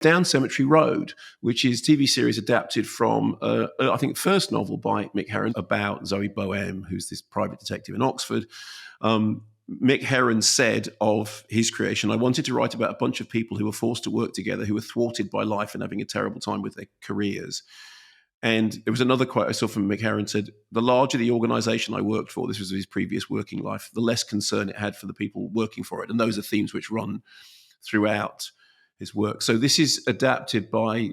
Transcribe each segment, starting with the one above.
Down Cemetery Road, which is TV series adapted from, I think, first novel by Mick Herron about Zoë Boehm, who's this private detective in Oxford. Mick Herron said of his creation, I wanted to write about a bunch of people who were forced to work together, who were thwarted by life and having a terrible time with their careers. And there was another quote I saw from Mick Herron said, the larger the organization I worked for, this was his previous working life, the less concern it had for the people working for it. And those are themes which run throughout his work. So this is adapted by,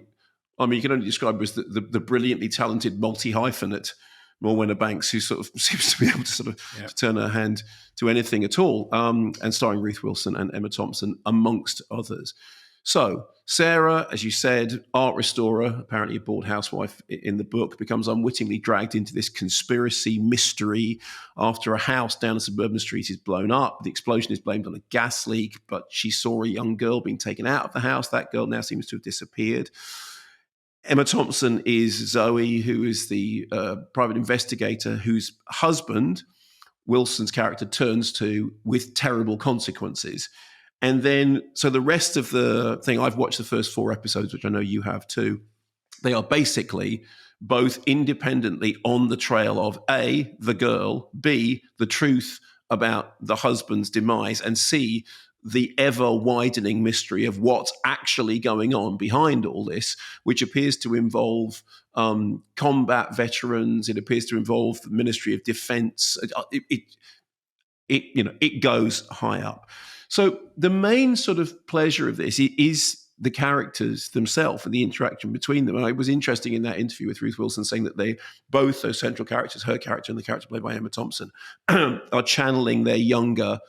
I mean, you can only describe him as the brilliantly talented multi-hyphenate Morwenna Banks, who sort of seems to be able to sort of turn her hand to anything at all, and starring Ruth Wilson and Emma Thompson, amongst others. So Sarah, as you said, art restorer, apparently a bored housewife in the book, becomes unwittingly dragged into this conspiracy mystery after a house down a suburban street is blown up. The explosion is blamed on a gas leak, but she saw a young girl being taken out of the house. That girl now seems to have disappeared. Emma Thompson is Zoe, who is the private investigator whose husband, Wilson's character, turns to with terrible consequences. And then, so the rest of the thing, I've watched the first 4 episodes, which I know you have too. They are basically both independently on the trail of A, the girl, B, the truth about the husband's demise, and C, the ever-widening mystery of what's actually going on behind all this, which appears to involve combat veterans. It appears to involve the Ministry of Defense. It goes high up. So the main sort of pleasure of this is the characters themselves and the interaction between them. And it was interesting in that interview with Ruth Wilson saying that they, both those central characters, her character and the character played by Emma Thompson, are channeling their younger,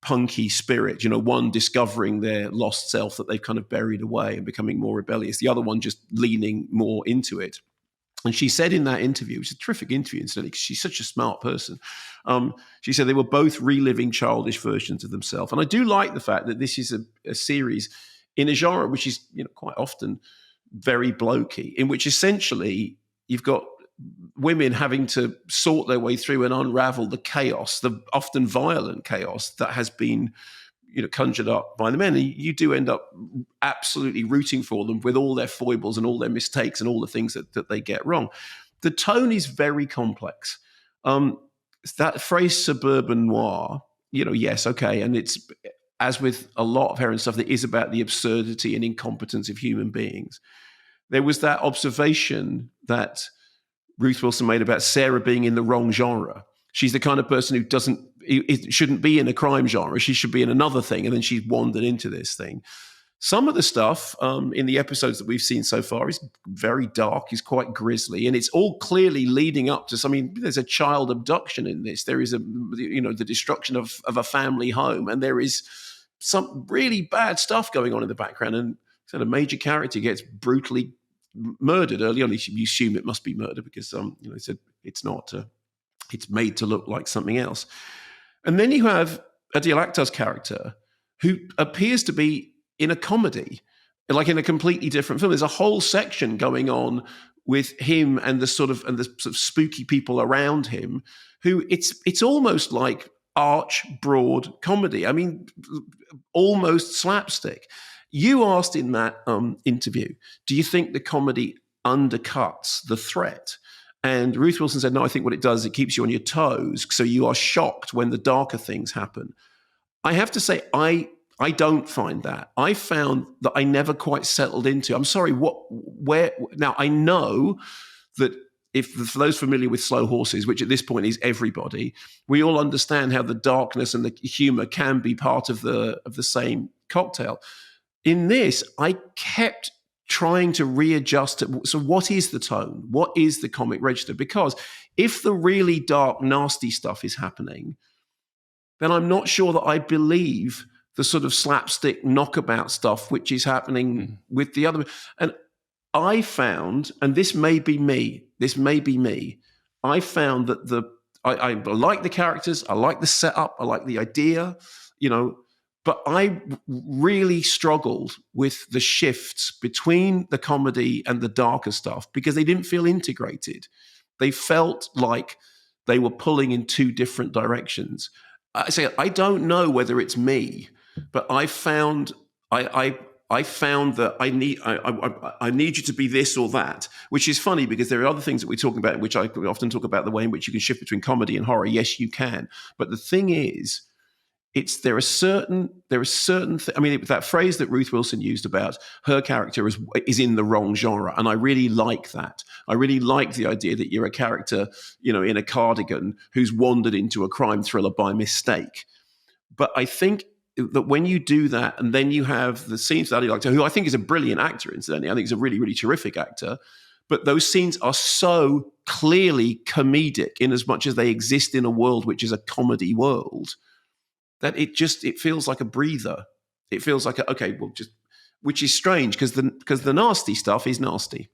punky spirit, one discovering their lost self that they've kind of buried away and becoming more rebellious, the other one just leaning more into it. And she said in that interview, which is a terrific interview, incidentally, because she's such a smart person, she said they were both reliving childish versions of themselves. And I do like the fact that this is a series in a genre which is quite often very blokey, in which essentially you've got women having to sort their way through and unravel the chaos, the often violent chaos that has been conjured up by the men. And you do end up absolutely rooting for them with all their foibles and all their mistakes and all the things that they get wrong. The tone is very complex. That phrase suburban noir, yes, okay. And it's, as with a lot of Herron stuff, that is about the absurdity and incompetence of human beings. There was that observation that Ruth Wilson made about Sarah being in the wrong genre. She's the kind of person who it shouldn't be in a crime genre. She should be in another thing. And then she's wandered into this thing. Some of the stuff in the episodes that we've seen so far is very dark, is quite grisly. And it's all clearly leading up to there's a child abduction in this. There is the destruction of a family home. And there is some really bad stuff going on in the background. And so the major character gets brutally murdered early on. You assume it must be murder because they said it's not. It's made to look like something else. And then you have Adil Akhtar's character, who appears to be in a comedy, like in a completely different film. There's a whole section going on with him and the sort of spooky people around him, who it's almost like arch broad comedy. I mean, almost slapstick. You asked in that interview, do you think the comedy undercuts the threat? And Ruth Wilson said, no, I think what it does, it keeps you on your toes, so you are shocked when the darker things happen. I have to say, I don't find that. I found that I never quite settled into, I'm sorry, now I know that for those familiar with Slow Horses, which at this point is everybody, we all understand how the darkness and the humor can be part of the same cocktail. In this, I kept trying to readjust it. So what is the tone? What is the comic register? Because if the really dark, nasty stuff is happening, then I'm not sure that I believe the sort of slapstick knockabout stuff which is happening with the other. And I found, and this may be me, I found that I like the characters, I like the setup, I like the idea, but I really struggled with the shifts between the comedy and the darker stuff because they didn't feel integrated. They felt like they were pulling in two different directions. I don't know whether it's me, but I found I I found that I need you to be this or that, which is funny because there are other things that we're talking about, which I often talk about the way in which you can shift between comedy and horror. Yes, you can. But the thing is, there are certain I mean, that phrase that Ruth Wilson used about her character is in the wrong genre, and I really like that. I really like the idea that you're a character, in a cardigan who's wandered into a crime thriller by mistake. But I think that when you do that, and then you have the scenes that I like, who I think is a brilliant actor, incidentally, I think he's a really, really terrific actor. But those scenes are so clearly comedic in as much as they exist in a world which is a comedy world, that it feels like a breather. It feels like which is strange because the nasty stuff is nasty.